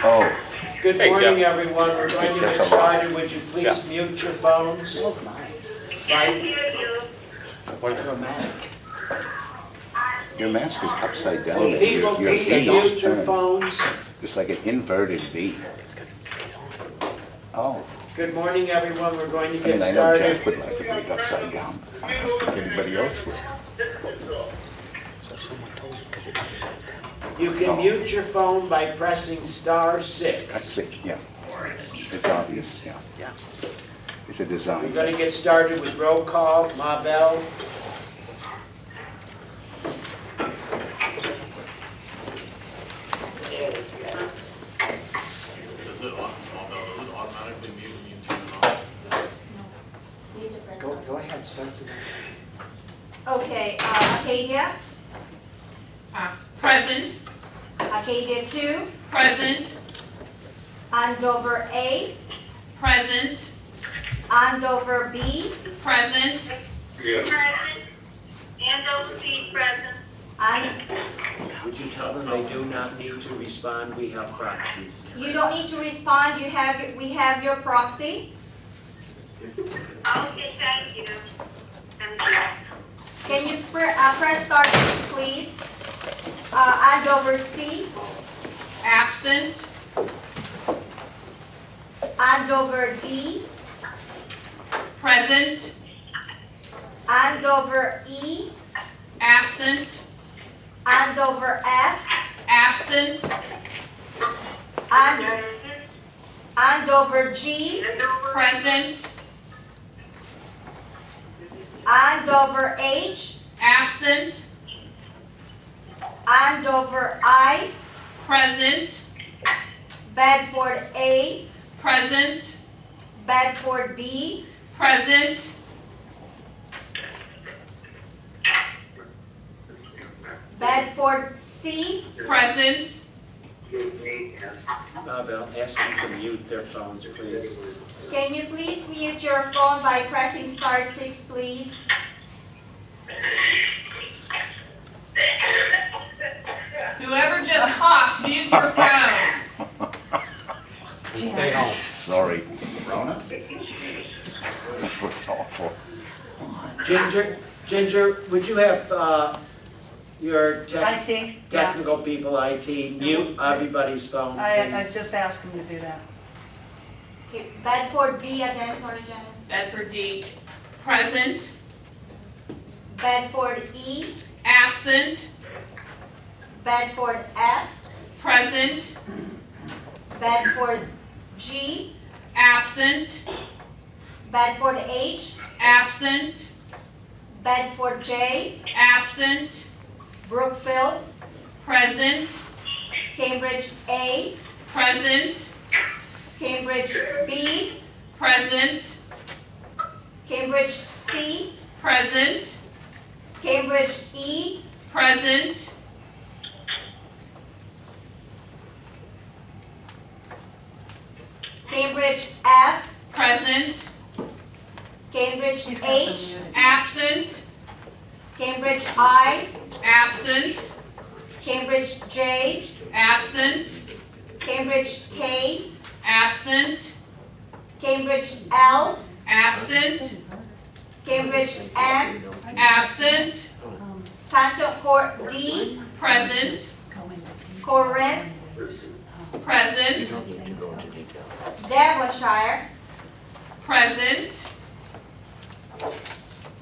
Oh, Good Hey, morning, Jeff. everyone. We're going to get That's a lot. started. Would you please mute your phones? Smells nice. Right? What is this? Dramatic. your mask is upside down. Will and people your please V is mute your turned. phones? It's like an inverted V. It's because it stays on. Oh, Good morning, everyone. We're going to I get mean, I know Jack started. would like to be upside down. I don't think anybody else would. So if someone told you because it goes down. You can mute your phone by pressing *6. That's it, yeah. It's obvious, yeah. Yeah. It's a We're design. going to get started with roll call. Ma Bell. Does it automatically mute when you turn it off? Go ahead, start the Okay, Acadia, Present, Acadia 2, present, Andover A, present, Andover B, present, Present. Andover B, present. and Would you tell them they do not need to respond? We have proxies. you don't need to respond, we have your proxy. Okay, thank you. Thank you. Can you press *6, please? Andover C, absent, Andover D, present, Andover E, absent, Andover F, absent, Andover G, present, Andover H, absent, Andover I, present, Bedford A, present, Bedford B, present, Bedford C, present, Ma Bell, ask them to mute their phones, please. Can you please mute your phone by pressing *6, please? whoever just coughed, mute your phone. Stay home. Sorry. Rona? That was awful. Ginger, would you have your IT, yeah. technical people, IT, mute everybody's phone, I please? just asked him to do that. Okay, Bedford D again, sorry Janice. Bedford D, present, Bedford E, absent, Bedford F, present, Bedford G, absent, Bedford H, absent, Bedford J, absent, Brookfield, present, Cambridge A, present, Cambridge B, present, Cambridge C, present, Cambridge E, present, Cambridge F, present, Cambridge He's got them H, muted. absent, Cambridge I, absent, Cambridge J, absent, Cambridge K, absent, Cambridge L, absent, Cambridge M, absent, Canton Court D, present, Corinth, present, Devonshire, present,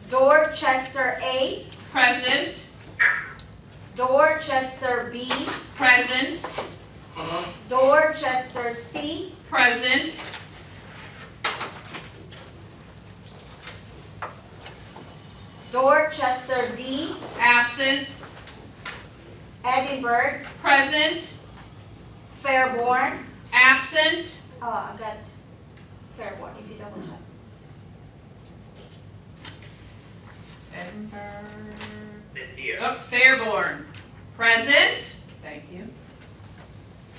Dorchester A, present, Dorchester B, present, Dorchester C, present, Dorchester D, absent, Edinburgh, present, Fairborn. absent, Oh, I got Fairborn, if you double check. Oh, Fairborn, present, thank you,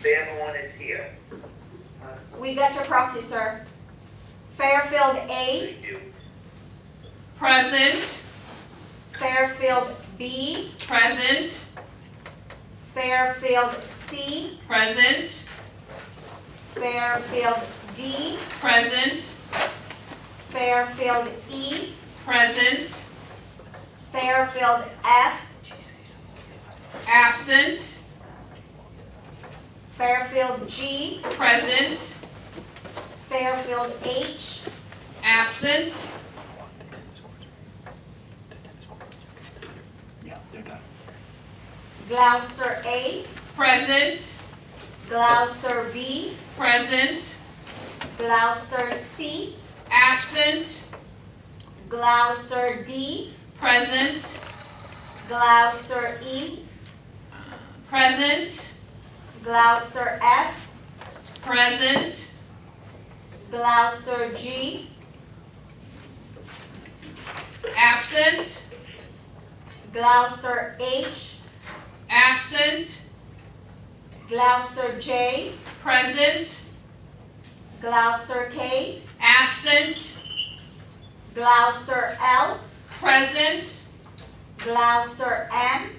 Fairborn is here. We got your proxy, sir. Fairfield A, Thank you. present, Fairfield B, present, Fairfield C, present, Fairfield D, Present. Fairfield E, Present. Fairfield F, Absent. Fairfield G, Present. Fairfield H, Absent. Yeah, they're done. Gloucester A, Present. Gloucester B, Present. Gloucester C, Absent. Gloucester D, Present. Gloucester E, Present. Gloucester F, Present. Gloucester G, Absent. Gloucester H, Absent. Gloucester J, Present. Gloucester K, Absent. Gloucester L, Present. Gloucester M,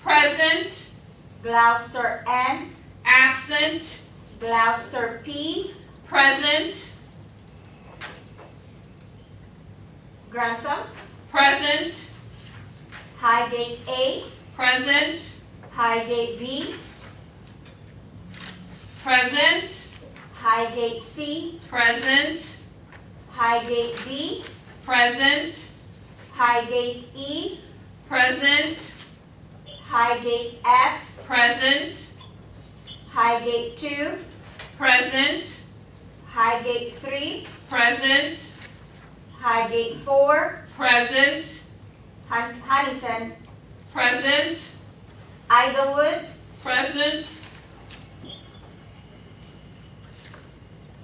Present. Gloucester N, Absent. Gloucester P, Present. Grantham, Present. Highgate A, Present. Highgate B, Present. Highgate C, Present. Highgate D, Present. Highgate E, Present. Highgate F, Present. Highgate 2, Present. Highgate 3, Present. Highgate 4, Present. Huntington, Present. Idlewood, Present.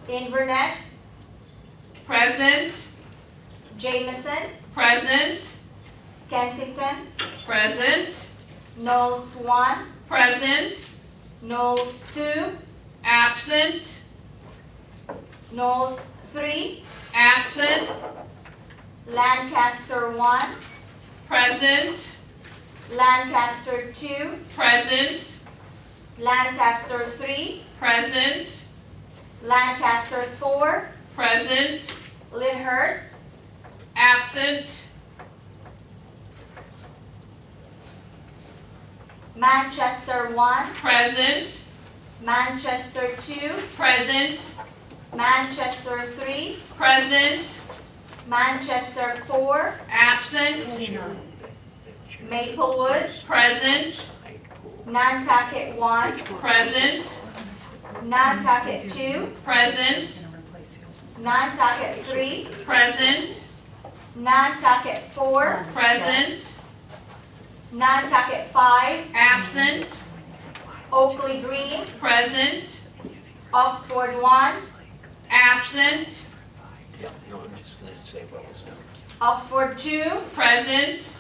Inverness, Present. Jameson, Present. Kensington, Present. Knowles 1, Present. Knowles 2, Absent. Knowles 3, Absent. Lancaster 1, Present. Lancaster 2, Present. Lancaster 3, Present. Lancaster 4, Present. Lyndhurst, Absent. Manchester 1, Present. Manchester 2, Present. Manchester 3, Present. Manchester 4, Absent. Maplewood, Present. Nantucket 1, Present. Nantucket 2, Present. Nantucket 3, Present. Nantucket 4, Present. Nantucket 5, Absent. Oakley Green, Present. Oxford 1, Absent. Yeah, no, I'm just gonna say what was done. Oxford 2, Present.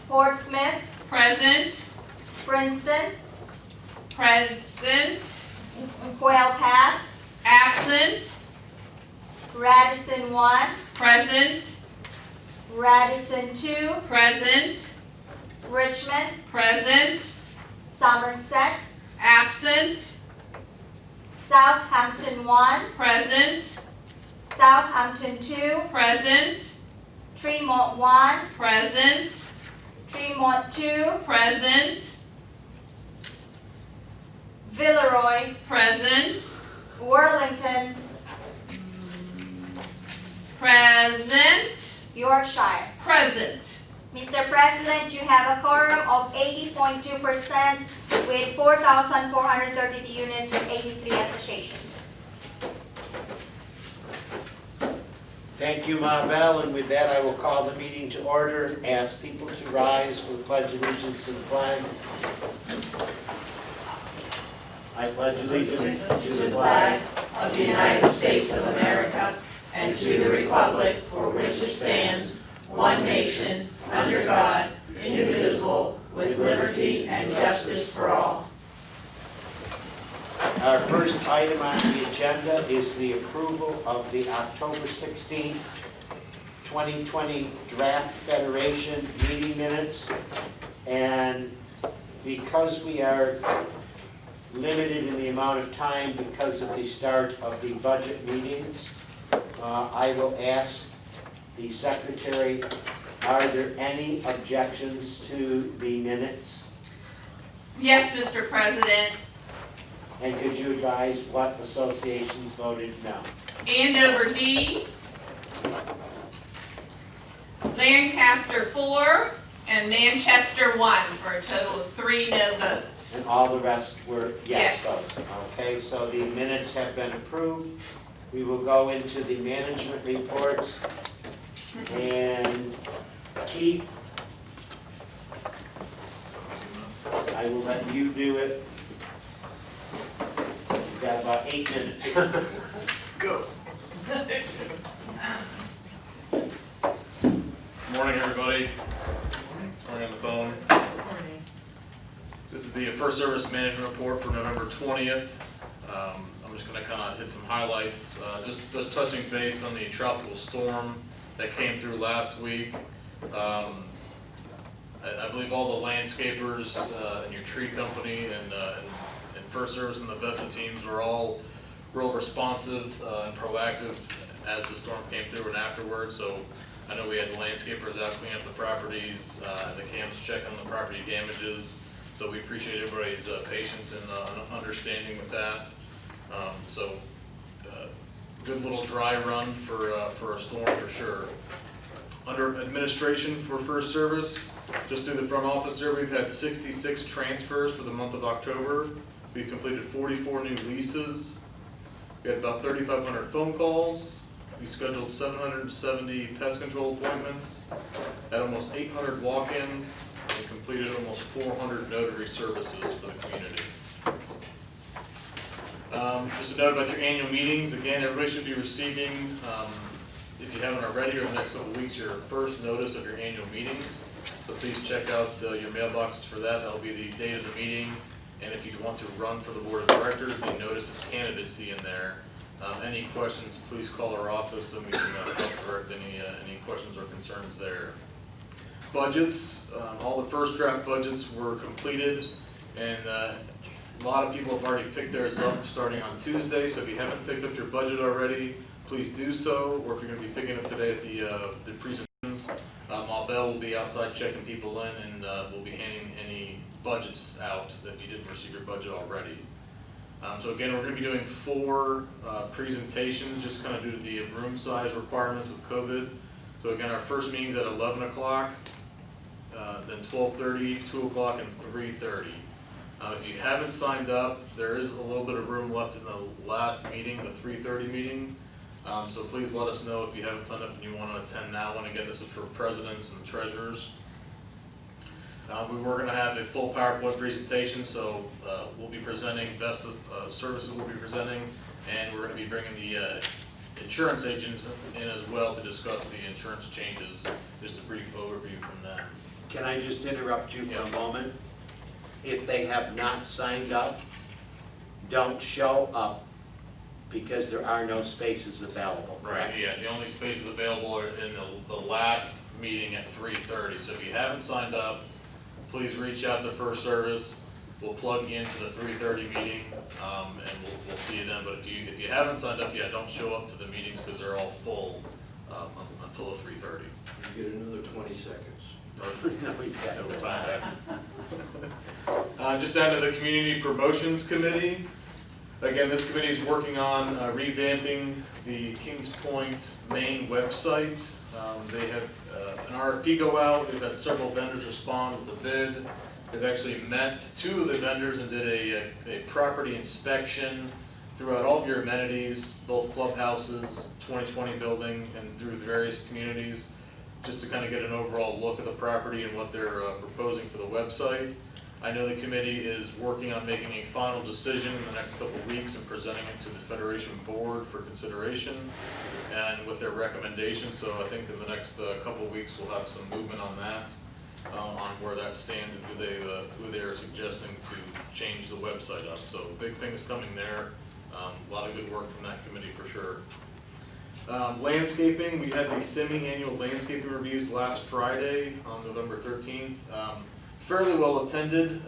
Portsmouth, Present. Princeton, Present. Quail Pass, Absent. Radisson 1, Present. Radisson 2, Present. Richmond, Present. Somerset, Absent. Southampton 1, Present. Southampton 2, Present. Tremont 1, Present. Tremont 2, Present. Villeroy, Present. Worlington, Present. Yorkshire. Present. Mr. President, you have a quorum of 80.2% with 4,432 units with 83 associations. Thank you, Ma Bell, and with that, I will call the meeting to order. Ask people to rise for the pledge of allegiance to the flag. I pledge allegiance to the flag of the United States of America and to the republic for which it stands, one nation, under God, indivisible, with liberty and justice for all. Our first item on the agenda is the approval of the October 16th, 2020 Draft Federation meeting minutes. And because we are limited in the amount of time because of the start of the budget meetings. I will ask the secretary, are there any objections to the minutes? Yes, Mr. President. And could you advise what associations voted no? Andover D, Lancaster 4, and Manchester 1, for a total of 3 no votes. And all the rest were yes Yes. votes. Okay, so the minutes have been approved. We will go into the management reports. And Keith, I will let you do it. You've got about 8 minutes. Go. Morning, everybody. Morning on the phone. This is the First Service Management Report for November 20th. I'm just going to kind of hit some highlights, just touching base on the tropical storm that came through last week. I believe all the landscapers and your tree company and First Service and the Vesta teams were all real responsive and proactive as the storm came through and afterwards. So I know we had the landscapers out cleaning up the properties, the camps checking on the property damages. So we appreciate everybody's patience and understanding with that. Good little dry run for a storm for sure. Under administration for First Service, just through the front office there, we've had 66 transfers for the month of October. We've completed 44 new leases. We had about 3,500 phone calls. We scheduled 770 pest control appointments, had almost 800 walk-ins, and completed almost 400 notary services for the community. Just a note about your annual meetings. Again, everybody should be receiving, if you haven't already, over the next couple of weeks, your first notice of your annual meetings. So please check out your mailboxes for that. That'll be the date of the meeting. And if you want to run for the board of directors, the notice of candidacy in there. Any questions, please call our office and we can help direct any questions or concerns there. Budgets, all the first draft budgets were completed, and a lot of people have already picked theirs up starting on Tuesday. So if you haven't picked up your budget already, please do so. Or if you're going to be picking up today at the presentations, Bell will be outside checking people in, and we'll be handing any budgets out if you didn't receive your budget already. So again, we're going to be doing 4 presentations, just kind of due to the room size requirements with COVID. So again, our first meeting's at 11 o'clock, then 12:30, 2 o'clock, and 3:30. If you haven't signed up, there is a little bit of room left in the last meeting, the 3:30 meeting. So please let us know if you haven't signed up and you want to attend that one. Again, this is for presidents and treasurers. We were going to have a full PowerPoint presentation, so we'll be presenting, Vesta Services will be presenting, and we're going to be bringing the insurance agents in as well to discuss the insurance changes. Just a brief overview from them. Can I just interrupt you for Yeah. a moment? If they have not signed up, don't show up because there are no spaces available, correct? Right, yeah, the only spaces available are in the last meeting at 3:30. So if you haven't signed up, please reach out to First Service. We'll plug you into the 3:30 meeting, and we'll see you then. But if you haven't signed up yet, don't show up to the meetings because they're all full until the 3:30. You get another 20 seconds. No, he's got it. Just down to the Community Promotions Committee. Again, this committee is working on revamping the Kings Point main website. They had an RFP go out. They've had several vendors respond with a bid. They've actually met 2 of the vendors and did a property inspection throughout all of your amenities, both clubhouses, 2020 building, and through the various communities, just to kind of get an overall look at the property and what they're proposing for the website. I know the committee is working on making a final decision in the next couple of weeks and presenting it to the Federation Board for consideration and with their recommendations. So I think in the next couple of weeks we'll have some movement on that, on where that stands and who they are suggesting to change the website up. So big things coming there. A lot of good work from that committee for sure. Landscaping, we had the semi-annual landscaping reviews last Friday on November 13th. Fairly well attended.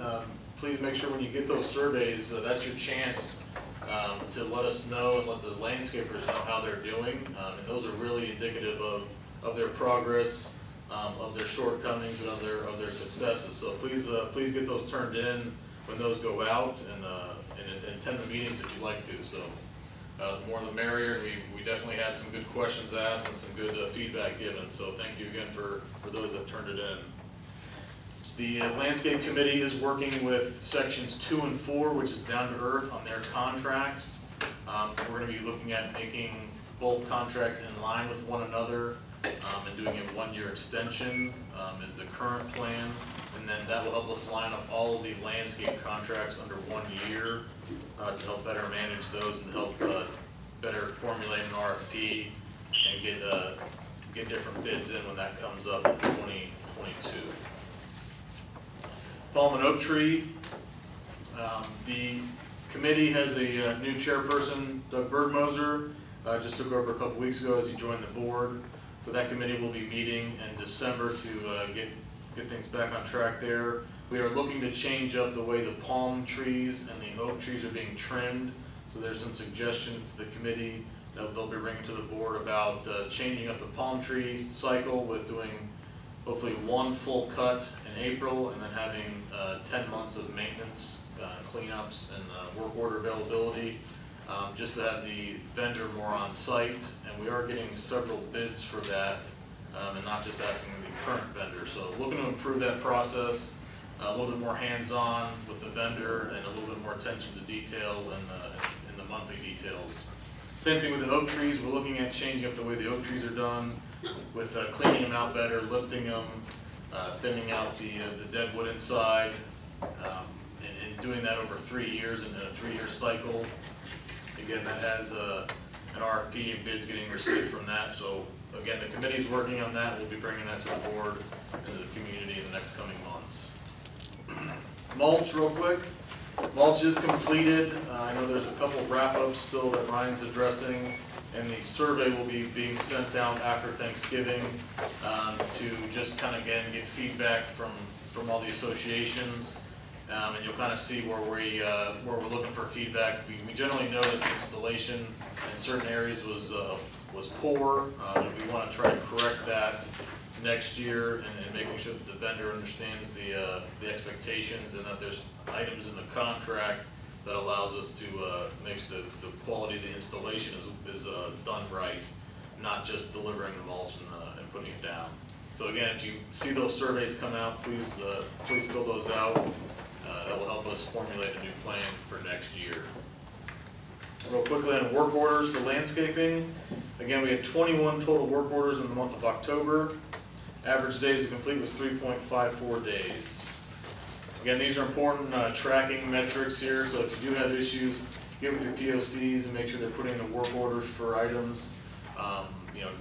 please make sure when you get those surveys, that's your chance to let us know and let the landscapers know how they're doing. And those are really indicative of their progress, of their shortcomings, and of their successes. So please get those turned in when those go out, and attend the meetings if you'd like to. So the more the merrier. We definitely had some good questions asked and some good feedback given. So thank you again for those that turned it in. The landscape committee is working with sections 2 and 4, which is down to earth on their contracts. We're going to be looking at making both contracts in line with one another, and doing a 1-year extension is the current plan. And then that will help us line up all of the landscape contracts under 1 year to help better manage those and help better formulate an RFP and get different bids in when that comes up in 2022. Palm and Oak Tree. The committee has a new chairperson, Doug Birdmoser, just took over a couple weeks ago as he joined the board. So that committee will be meeting in December to get things back on track there. We are looking to change up the way the palm trees and the oak trees are being trimmed. So there's some suggestions to the committee that they'll be bringing to the board about changing up the palm tree cycle with doing hopefully 1 full cut in April, and then having 10 months of maintenance, cleanups, and work order availability, just to have the vendor more on site. And we are getting several bids for that, and not just asking the current vendor. So looking to improve that process, a little bit more hands-on with the vendor, and a little bit more attention to detail in the monthly details. Same thing with the oak trees. We're looking at changing up the way the oak trees are done, with cleaning them out better, lifting them, thinning out the dead wood inside, and doing that over 3 years in a 3-year cycle. Again, that has an RFP and bids getting received from that. So again, the committee's working on that. We'll be bringing that to the board and to the community in the next coming months. Mulch, real quick. Mulch is completed. I know there's a couple wrap-ups still that Ryan's addressing, and the survey will be being sent out after Thanksgiving to just kind of, again, get feedback from all the associations. And you'll kind of see where we're looking for feedback. We generally know that the installation in certain areas was poor, and we want to try to correct that next year, and making sure that the vendor understands the expectations, and that there's items in the contract that allows us to make sure the quality of the installation is done right, not just delivering the mulch and putting it down. So again, if you see those surveys come out, please fill those out. That will help us formulate a new plan for next year. Real quickly on work orders for landscaping. Again, we had 21 total work orders in the month of October. Average days to complete was 3.54 days. Again, these are important tracking metrics here, so if you do have issues, get with your POCs and make sure they're putting in the work orders for items,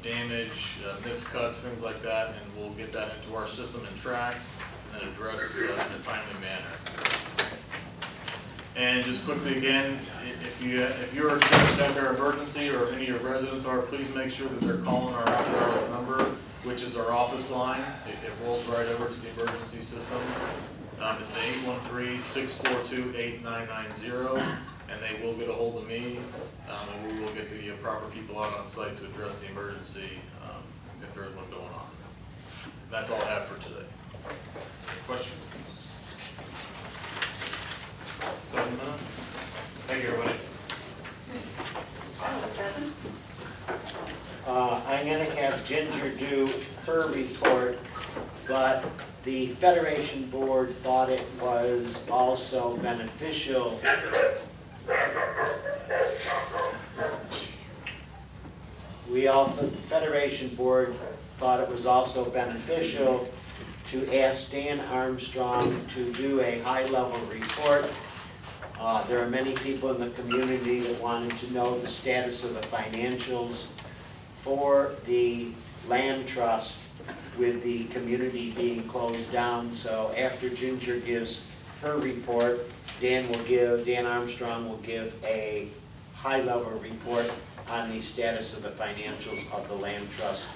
damage, miscuts, things like that, and we'll get that into our system and track, and then address in a timely manner. And just quickly again, if you're experiencing an emergency, or any of your residents are, please make sure that they're calling our after-hours number, which is our office line. It rolls right over to the emergency system. It's the 813-642-8990, and they will get a hold of me, and we will get the proper people out on site to address the emergency if there is one going on. That's all I have for today. Questions? 7 minutes? Thank you, everybody. I'm going to have Ginger do her report, but the Federation Board thought it was also beneficial. The Federation Board thought it was also beneficial to ask Dan Armstrong to do a high-level report. There are many people in the community that wanted to know the status of the financials for the land trust, with the community being closed down. So after Ginger gives her report, Dan Armstrong will give a high-level report on the status of the financials of the land trust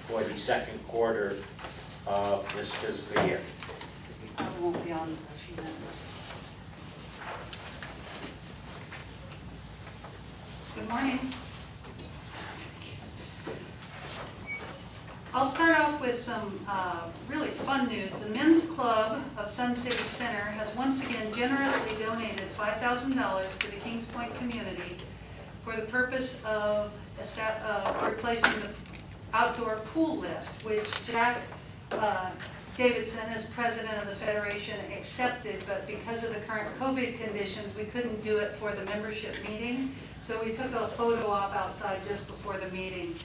for the second quarter of this fiscal year. I won't be on this few minutes. Good morning. I'll start off with some really fun news. The Men's Club of Sun City Center has once again generously donated $5,000 to the Kings Point community for the purpose of replacing the outdoor pool lift, which Jack Davidson, as president of the Federation, accepted, but because of the current COVID conditions, we couldn't do it for the membership meeting. So we took a photo op outside just before the meeting.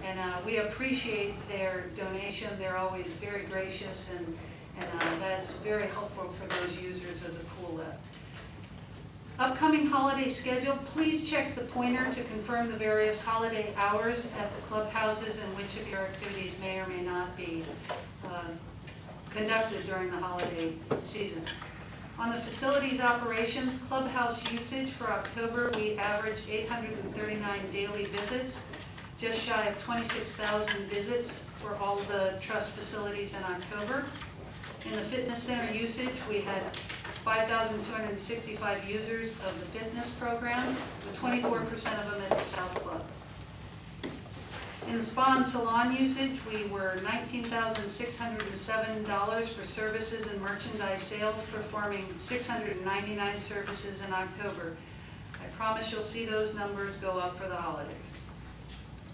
And we appreciate their donation. They're always very gracious, and that's very helpful for those users of the pool lift. Upcoming holiday schedule, please check the pointer to confirm the various holiday hours at the clubhouses and which of your activities may or may not be conducted during the holiday season. On the facilities operations, clubhouse usage for October, we averaged 839 daily visits, just shy of 26,000 visits for all the trust facilities in October. In the fitness center usage, we had 5,265 users of the fitness program, with 24% of them at the South Club. In the spa and salon usage, we were $19,607 for services and merchandise sales, performing 699 services in October. I promise you'll see those numbers go up for the holidays.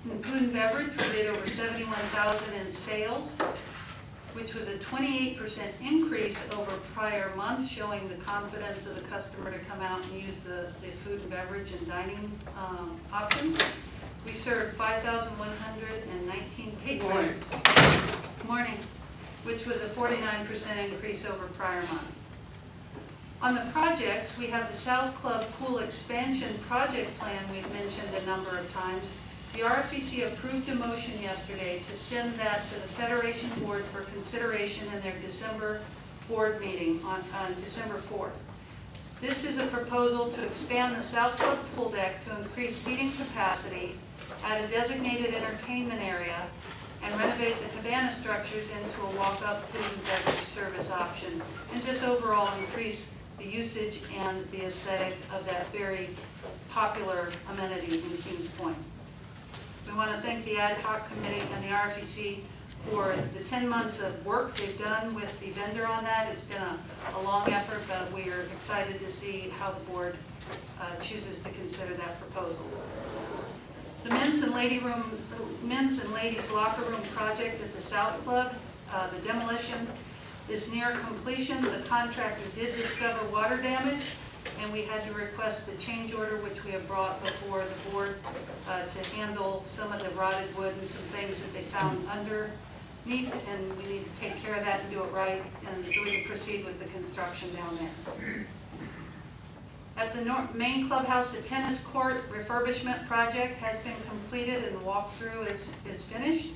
In food and beverage, we did over $71,000 in sales, which was a 28% increase over prior month, showing the confidence of the customer to come out and use the food and beverage and dining options. We served 5,119 patrons. Morning. Which was a 49% increase over prior month. On the projects, we have the South Club Pool Expansion Project Plan we've mentioned a number of times. The RFEC approved a motion yesterday to send that to the Federation Board for consideration in their December board meeting on December 4th. This is a proposal to expand the South Club pool deck to increase seating capacity, add a designated entertainment area, and renovate the cabana structures into a walk-up food and beverage service option, and just overall increase the usage and the aesthetic of that very popular amenity in Kings Point. We want to thank the ad hoc committee and the RFEC for the 10 months of work they've done with the vendor on that. It's been a long effort, but we are excited to see how the board chooses to consider that proposal. The men's and ladies locker room project at the South Club, the demolition is near completion. The contractor did discover water damage, and we had to request the change order, which we have brought before the board to handle some of the rotted wood and some things that they found underneath, and we need to take care of that and do it right, and so we can proceed with the construction down there. At the main clubhouse, the tennis court refurbishment project has been completed and the walkthrough is finished.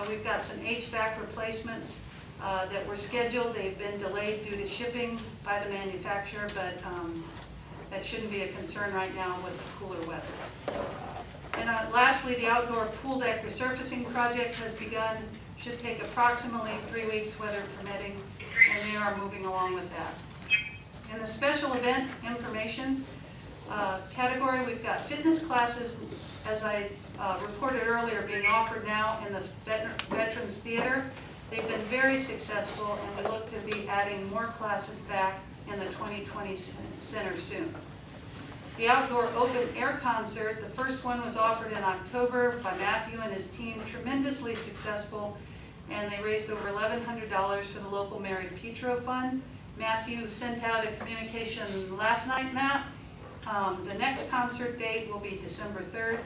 We've got some HVAC replacements that were scheduled. They've been delayed due to shipping by the manufacturer, but that shouldn't be a concern right now with the cooler weather. And lastly, the outdoor pool deck resurfacing project has begun. Should take approximately 3 weeks, weather permitting, and they are moving along with that. In the special event information category, we've got fitness classes, as I reported earlier, being offered now in the Veterans Theater. They've been very successful, and we look to be adding more classes back in the 2020 center soon. The outdoor open air concert, the first one was offered in October by Matthew and his team, tremendously successful, and they raised over $1,100 for the local Mary Petro Fund. Matthew sent out a communication last night, Matt. The next concert date will be December 3rd.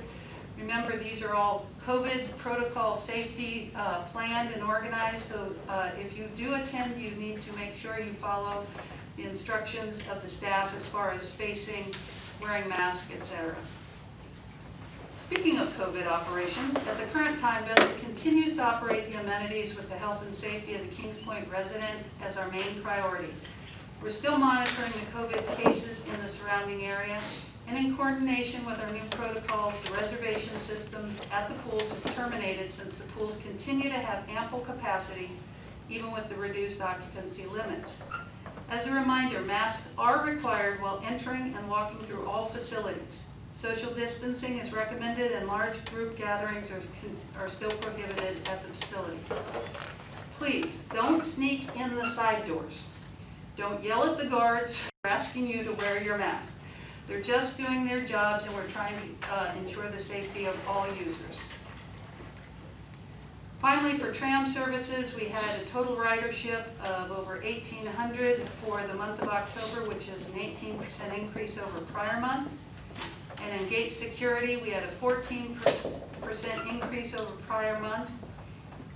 Remember, these are all COVID protocol safety planned and organized, so if you do attend, you need to make sure you follow the instructions of the staff as far as spacing, wearing masks, etc. Speaking of COVID operations, at the current time, Bethel continues to operate the amenities with the health and safety of the Kings Point resident as our main priority. We're still monitoring the COVID cases in the surrounding area, and in coordination with our new protocols, the reservation system at the pools is terminated since the pools continue to have ample capacity, even with the reduced occupancy limits. As a reminder, masks are required while entering and walking through all facilities. Social distancing is recommended and large group gatherings are still prohibited at the facility. Please, don't sneak in the side doors. Don't yell at the guards for asking you to wear your mask. They're just doing their jobs and we're trying to ensure the safety of all users. Finally, for tram services, we had a total ridership of over 1,800 for the month of October, which is an 18% increase over prior month. And in gate security, we had a 14% increase over prior month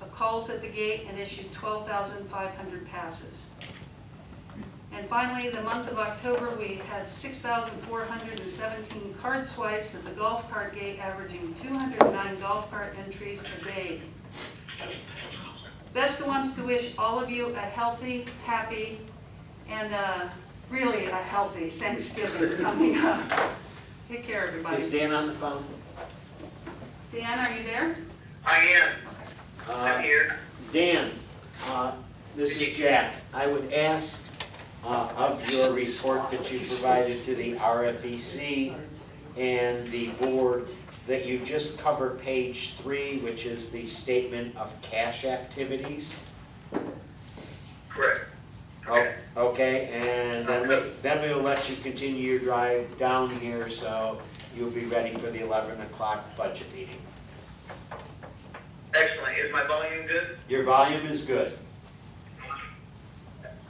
of calls at the gate and issued 12,500 passes. And finally, the month of October, we had 6,417 card swipes at the golf cart gate, averaging 209 golf cart entries a day. Vesta wants to wish all of you a healthy, happy, and really a healthy Thanksgiving coming up. Take care, everybody. Is Dan on the phone? Dan, are you there? I am. I'm here. Dan, this is Jack. I would ask of your report that you provided to the RFEC and the board that you just cover page 3, which is the statement of cash activities. Correct. Oh, okay, and then we'll let you continue your drive down here, so you'll be ready for the 11 o'clock budget meeting. Excellent. Is my volume good? Your volume is good.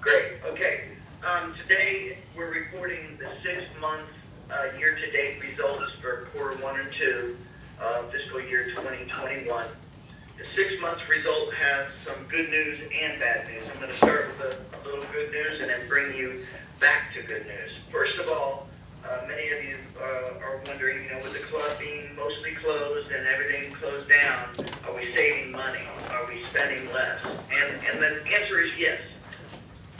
Great. Okay. Today, we're reporting the 6-month year-to-date results for quarter 1 and 2 of fiscal year 2021. The 6-month result has some good news and bad news. I'm going to start with a little good news and then bring you back to good news. First of all, many of you are wondering, with the club being mostly closed and everything closed down, are we saving money? Are we spending less? And the answer is yes.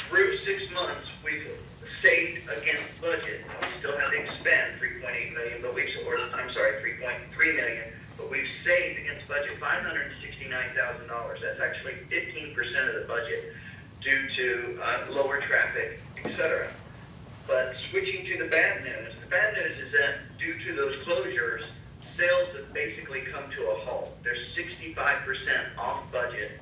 Through 6 months, we've saved against budget. We still have to expend $3.8 million, but $3.3 million, but we've saved against budget $569,000. That's actually 15% of the budget due to lower traffic, etc. But switching to the bad news is that due to those closures, sales have basically come to a halt. They're 65% off budget,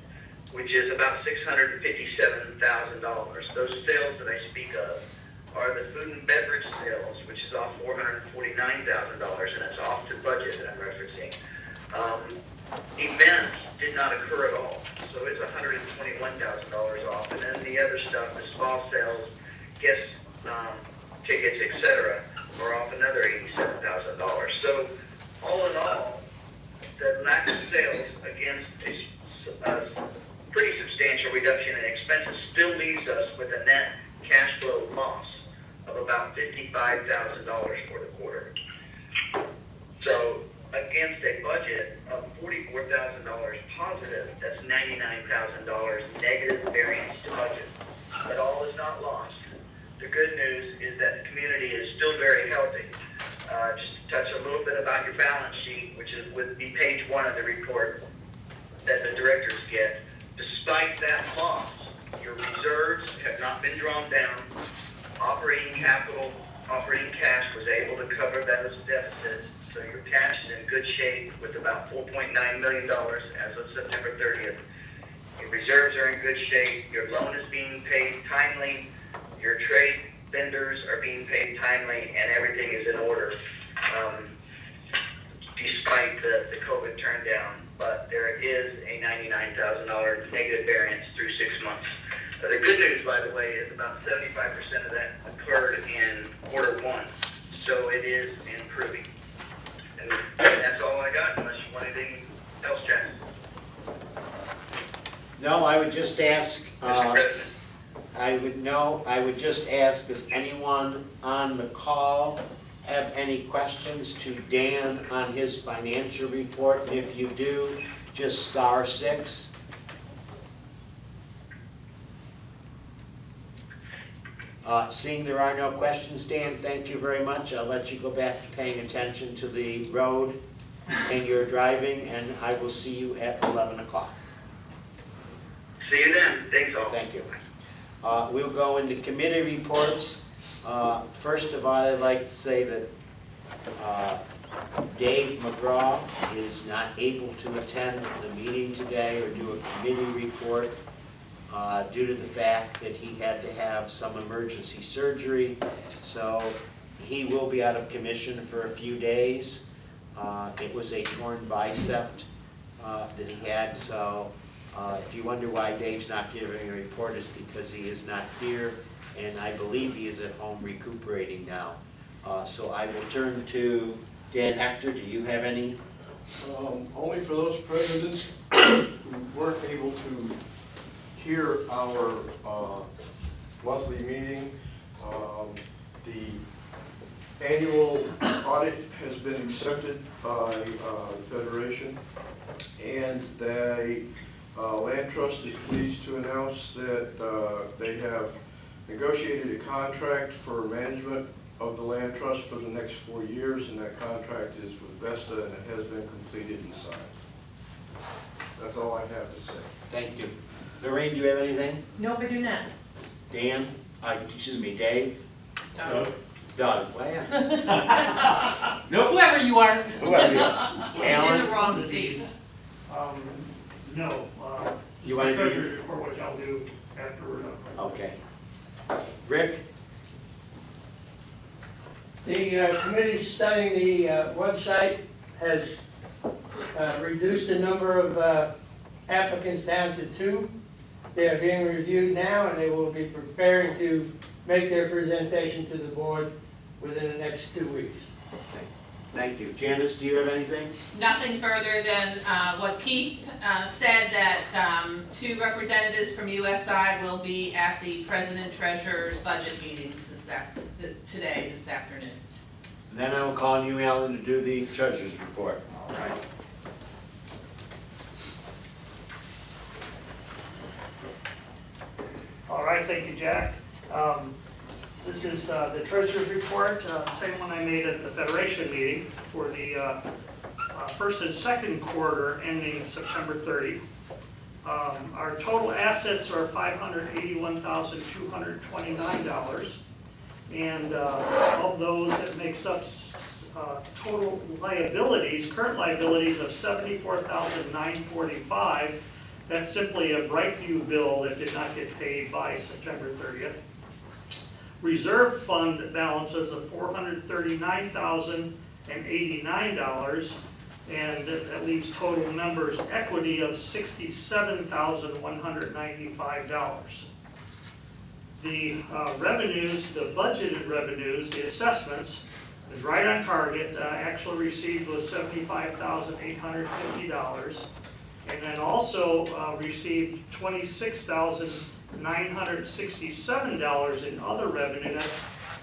which is about $657,000. Those sales that I speak of are the food and beverage sales, which is off $449,000, and it's off to budget that I'm referencing. Events did not occur at all, so it's $121,000 off, and then the other stuff, the spa sales, guest tickets, etc., are off another $87,000. So all in all, the lack of sales against a pretty substantial reduction in expenses still leaves us with a net cash flow loss of about $55,000 for the quarter. So against a budget of $44,000 positive, that's $99,000 negative variance to budget. But all is not lost. The good news is that the community is still very healthy. Just to touch a little bit about your balance sheet, which would be page 1 of the report that the directors get. Despite that loss, your reserves have not been drawn down. Operating cash was able to cover those deficits. So your cash is in good shape with about $4.9 million as of September 30th. Your reserves are in good shape. Your loan is being paid timely. Your trade vendors are being paid timely, and everything is in order despite the COVID turn down. But there is a $99,000 negative variance through 6 months. The good news, by the way, is about 75% of that occurred in quarter 1, so it is improving. And that's all I got, unless you want anything else, Jack. No, I would just ask, Mr. President. I would just ask, does anyone on the call have any questions to Dan on his financial report? And if you do, just *6. Seeing there are no questions, Dan, thank you very much. I'll let you go back to paying attention to the road and your driving, and I will see you at 11 o'clock. See you then. Thanks all. Thank you. We'll go into committee reports. First of all, I'd like to say that Dave McGraw is not able to attend the meeting today or do a committee report due to the fact that he had to have some emergency surgery. So he will be out of commission for a few days. It was a torn bicep that he had, so if you wonder why Dave's not giving a report, it's because he is not here, and I believe he is at home recuperating now. So I will turn to Dan Hector. Do you have any? Only for those presidents who weren't able to hear our monthly meeting. The annual audit has been accepted by the Federation, and the Land Trust is pleased to announce that they have negotiated a contract for management of the Land Trust for the next 4 years, and that contract is with Vesta, and it has been completed and signed. That's all I have to say. Thank you. Lorraine, do you have anything? Nope, I do not. Dan? Excuse me, Dave? Doug. Doug? Well, Whoever you are. whoever you are. You're in Alan? the wrong seat. No. You want to do? Treasury report, which I'll do after we're done. Okay. Rick? The committee studying the website has reduced the number of applicants down to 2. They are being reviewed now, and they will be preparing to make their presentation to the board within the next 2 weeks. Thank you. Janice, do you have anything? Nothing further than what Keith said, that 2 representatives from USI will be at the President-Treasurer's budget meetings this afternoon. Then I will call on you, Alan, to do the treasurer's report. All right. All right, thank you, Jack. This is the treasurer's report, same one I made at the Federation meeting for the first and second quarter ending September 30. Our total assets are $581,229, and of those, it makes up total liabilities, current liabilities of $74,945. That's simply a Brightview bill that did not get paid by September 30th. Reserve fund balances of $439,089, and that leaves total members' equity of $67,195. The revenues, the budgeted revenues, the assessments, is right on target. Actually received was $75,850. And then also received $26,967 in other revenue. That's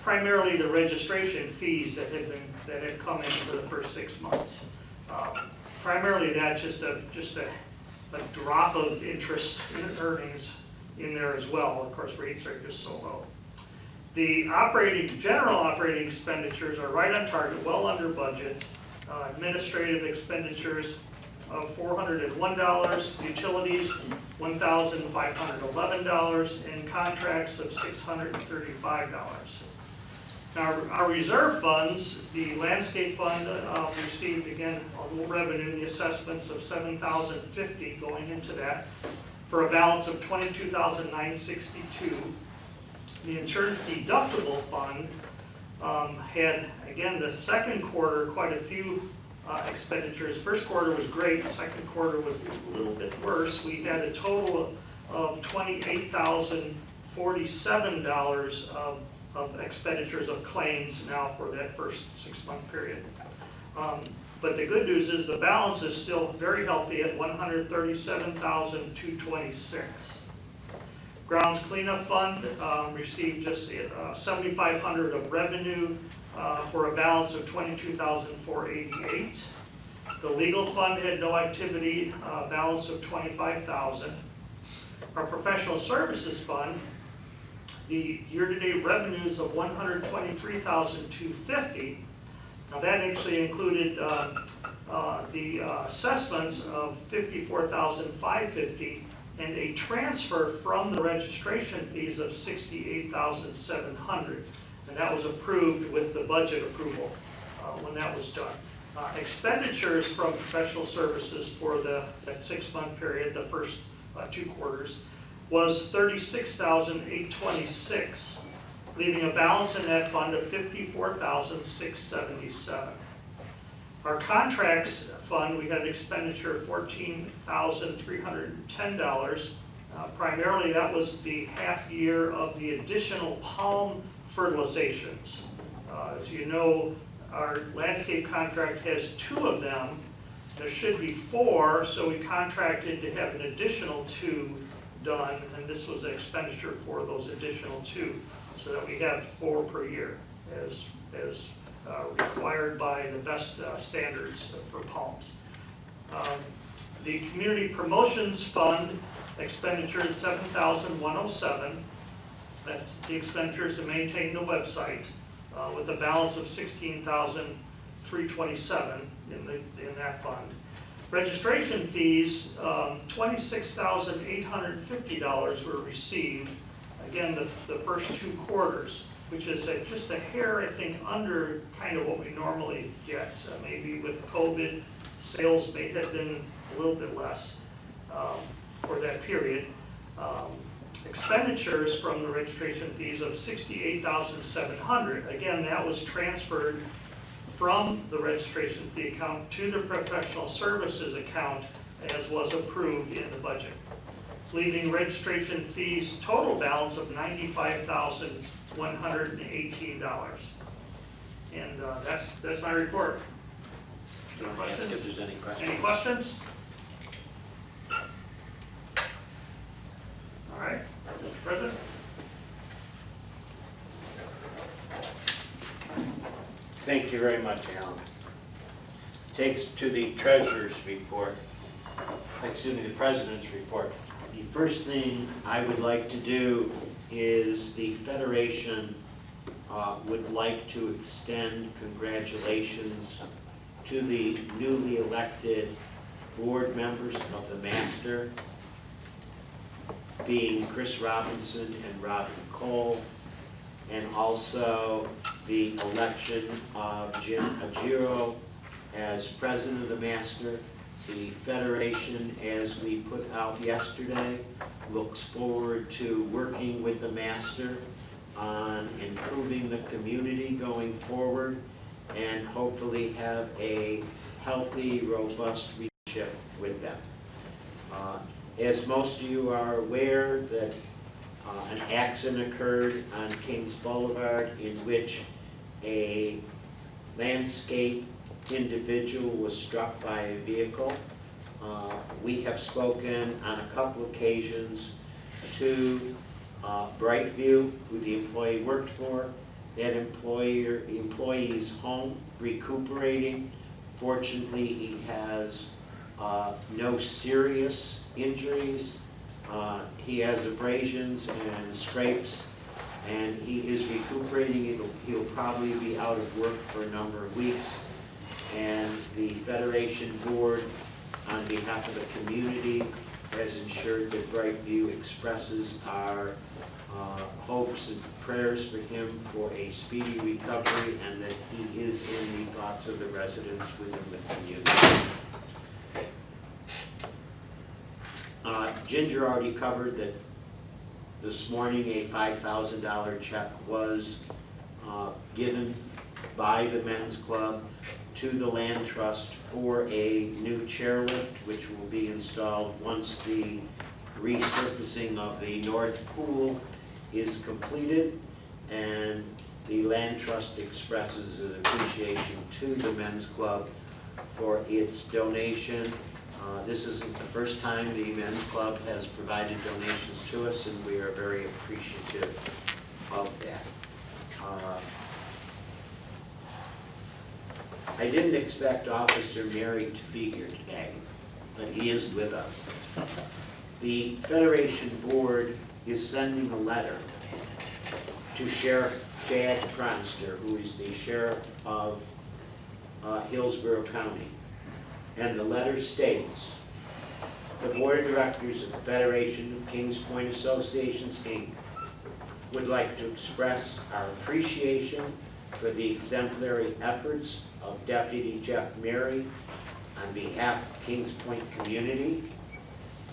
primarily the registration fees that had come in for the first 6 months. Primarily that, just a drop of interest in earnings in there as well. Of course, rates are just so low. The general operating expenditures are right on target, well under budget. Administrative expenditures of $401, utilities $1,511, and contracts of $635. Now, our reserve funds, the landscape fund received, again, a little revenue, the assessments of $7,050 going into that, for a balance of $22,962. The insurance deductible fund had, again, the second quarter, quite a few expenditures. First quarter was great, the second quarter was a little bit worse. We had a total of $28,047 of expenditures of claims now for that first 6-month period. But the good news is the balance is still very healthy at $137,226. Grounds Cleanup Fund received just $7,500 of revenue for a balance of $22,488. The Legal Fund had no activity, balance of $25,000. Our Professional Services Fund, the year-to-date revenues of $123,250. Now that actually included the assessments of $54,550 and a transfer from the registration fees of $68,700. And that was approved with the budget approval when that was done. Expenditures from professional services for that 6-month period, the first 2 quarters, was $36,826, leaving a balance in that fund of $54,677. Our contracts fund, we had an expenditure of $14,310. Primarily, that was the half year of the additional palm fertilizations. As you know, our landscape contract has 2 of them. There should be 4, so we contracted to have an additional 2 done, and this was an expenditure for those additional 2, so that we have 4 per year as required by the best standards for palms. The Community Promotions Fund expenditure is $7,107. That's the expenditures to maintain the website, with a balance of $16,327 in that fund. Registration fees, $26,850 were received, again, the first 2 quarters, which is just a hair, I think, under kind of what we normally get. Maybe with COVID, sales may have been a little bit less for that period. Expenditures from the registration fees of $68,700. Again, that was transferred from the registration fee account to the professional services account, as was approved in the budget, leaving registration fees total balance of $95,118. And that's my report. Can I ask if there's any questions? Any questions? All right, Mr. President. Thank you very much, Alan. Takes to the treasurer's report, excuse me, the president's report. The first thing I would like to do is the Federation would like to extend congratulations to the newly elected board members of the Master, being Chris Robinson and Robin Cole, and also the election of Jim Ajiro as president of the Master. The Federation, as we put out yesterday, looks forward to working with the Master on improving the community going forward and hopefully have a healthy, robust relationship with them. As most of you are aware, that an accident occurred on Kings Boulevard in which a landscape individual was struck by a vehicle. We have spoken on a couple occasions to Brightview, who the employee worked for. That employee's home, recuperating. Fortunately, he has no serious injuries. He has abrasions and scrapes, and he is recuperating. He'll probably be out of work for a number of weeks. And the Federation Board, on behalf of the community, has ensured that Brightview expresses our hopes and prayers for him for a speedy recovery, and that he is in the thoughts of the residents within the community. Ginger already covered that this morning a $5,000 check was given by the Men's Club to the Land Trust for a new chairlift, which will be installed once the resurfacing of the North Pool is completed, and the Land Trust expresses an appreciation to the Men's Club for its donation. This isn't the first time the Men's Club has provided donations to us, and we are very appreciative of that. I didn't expect Officer Mary to be here today, but he is with us. The Federation Board is sending a letter to Sheriff Chad Cronster, who is the Sheriff of Hillsborough County. And the letter states, The Board of Directors of the Federation of Kings Point Associations, Inc. would like to express our appreciation for the exemplary efforts of Deputy Jeff Mary on behalf of Kings Point community.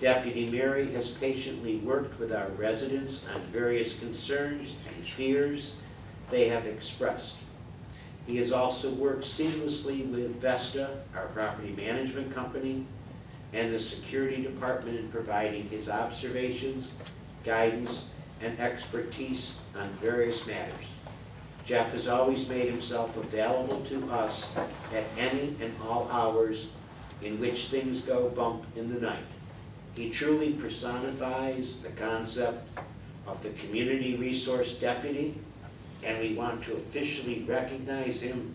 Deputy Mary has patiently worked with our residents on various concerns and fears they have expressed. He has also worked seamlessly with Vesta, our property management company, and the security department in providing his observations, guidance, and expertise on various matters. Jeff has always made himself available to us at any and all hours in which things go bump in the night. He truly personifies the concept of the community resource deputy, and we want to officially recognize him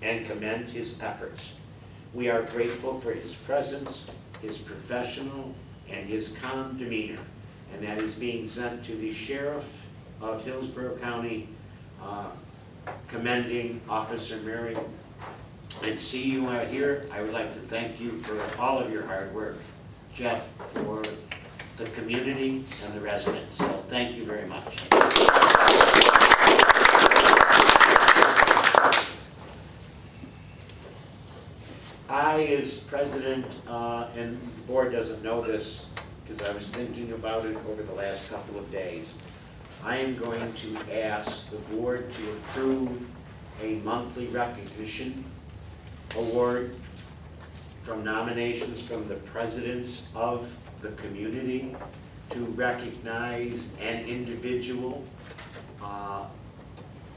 and commend his efforts. We are grateful for his presence, his professional, and his calm demeanor, and that is being sent to the Sheriff of Hillsborough County, commending Officer Mary. And see you out here. I would like to thank you for all of your hard work, Jeff, for the community and the residents. So thank you very much. I, as president, and the board doesn't know this because I was thinking about it over the last couple of days, I am going to ask the board to approve a monthly recognition award from nominations from the presidents of the community to recognize an individual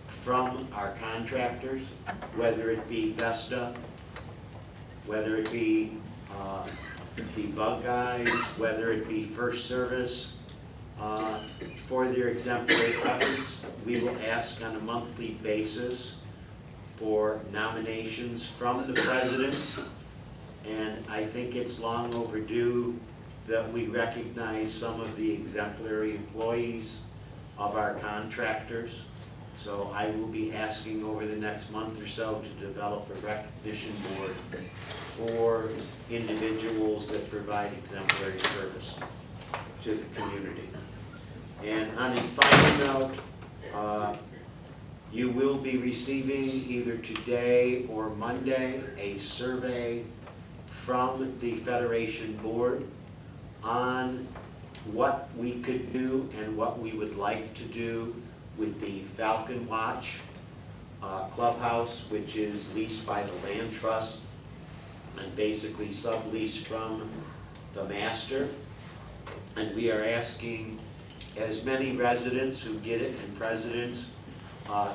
from our contractors, whether it be Vesta, whether it be the Bug Guys, whether it be First Service, for their exemplary efforts. We will ask on a monthly basis for nominations from the presidents, and I think it's long overdue that we recognize some of the exemplary employees of our contractors. So I will be asking over the next month or so to develop a recognition board for individuals that provide exemplary service to the community. And on a final note, you will be receiving either today or Monday a survey from the Federation Board on what we could do and what we would like to do with the Falcon Watch clubhouse, which is leased by the Land Trust and basically subleased from the master. And we are asking as many residents who get it and presidents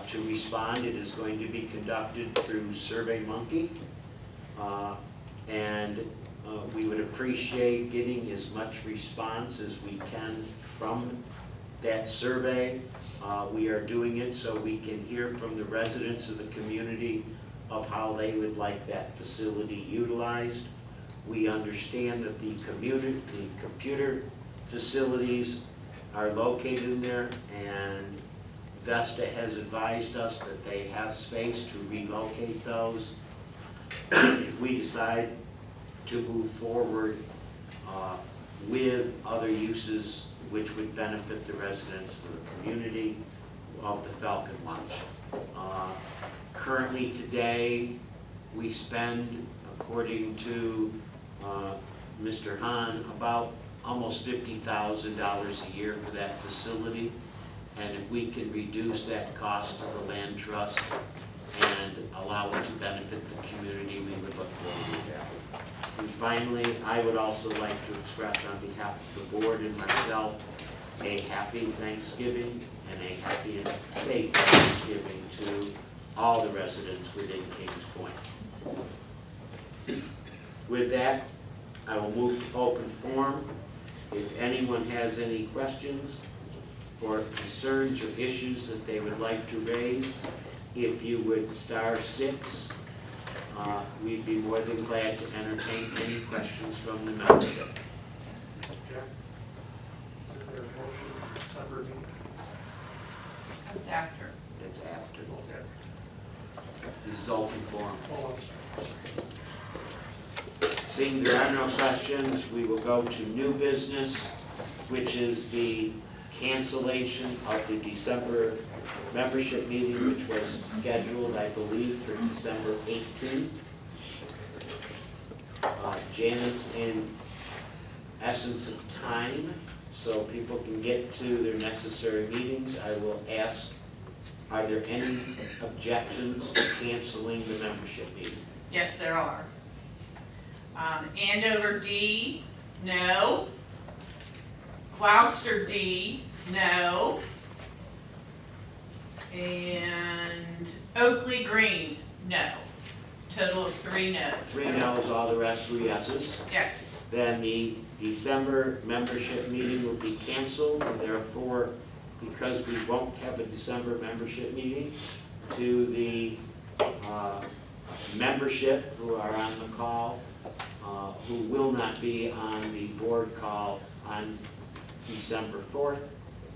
to respond. It is going to be conducted through SurveyMonkey, and we would appreciate getting as much response as we can from that survey. We are doing it so we can hear from the residents of the community of how they would like that facility utilized. We understand that the computer facilities are located in there, and Vesta has advised us that they have space to relocate those if we decide to move forward with other uses which would benefit the residents of the community of the Falcon Watch. Currently today, we spend, according to Mr. Hahn, about almost $50,000 a year for that facility. And if we can reduce that cost to the Land Trust and allow it to benefit the community, we would look forward to that. And finally, I would also like to express on behalf of the board and myself a happy Thanksgiving and a happy and safe Thanksgiving to all the residents within Kings Point. With that, I will move to open forum. If anyone has any questions or concerns or issues that they would like to raise, if you would *6, we'd be more than glad to entertain any questions from the membership. It's after. It's after. This is open forum. Seeing there are no questions, we will go to new business, which is the cancellation of the December membership meeting, which was scheduled, I believe, for December 18th. Janice, in essence of time, so people can get to their necessary meetings, I will ask, are there any objections to canceling the membership meeting? Yes, there are. Andover D, no. Gloucester D, no. And Oakley Green, no. Total of 3 no's. 3 no's, all the rest were yeses. Yes. Then the December membership meeting will be canceled, and therefore, because we won't have a December membership meeting, to the membership who are on the call, who will not be on the board call on December 4th,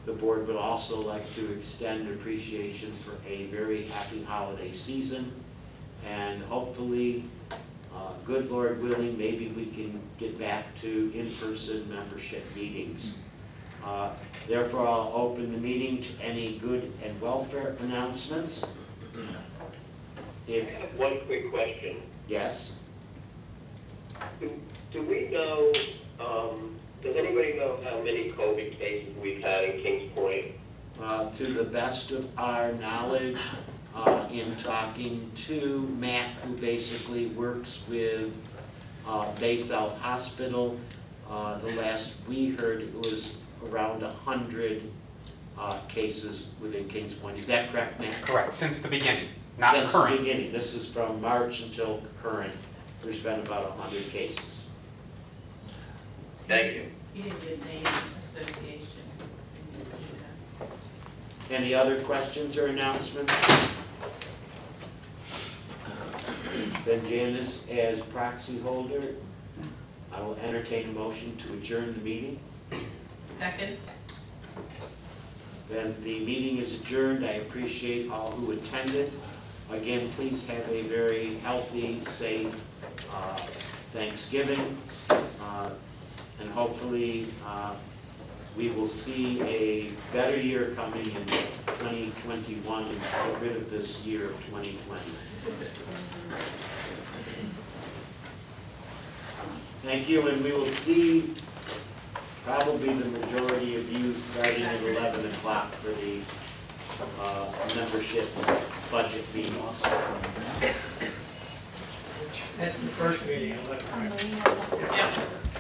the board would also like to extend appreciation for a very happy holiday season, and hopefully, good Lord willing, maybe we can get back to in-person membership meetings. Therefore, I'll open the meeting to any good and welfare announcements. I have one quick question. Yes? Do we know, does anybody know how many COVID cases we've had in Kings Point? To the best of our knowledge, in talking to Matt, who basically works with Bay South Hospital, the last we heard, it was around 100 cases within Kings Point. Is that correct, Matt? Correct, since the beginning, not Since current. the beginning. This is from March until current. There's been about 100 cases. Thank you. You didn't get name association. Any other questions or announcements? Then Janice, as proxy holder, I will entertain a motion to adjourn the meeting. Second? Then the meeting is adjourned. I appreciate all who attended. Again, please have a very healthy, safe Thanksgiving. And hopefully, we will see a better year coming in 2021 and get rid of this year of 2020. Thank you, and we will see probably the majority of you starting at 11 o'clock for the membership budget meetings. That's the first meeting, 11. Yep.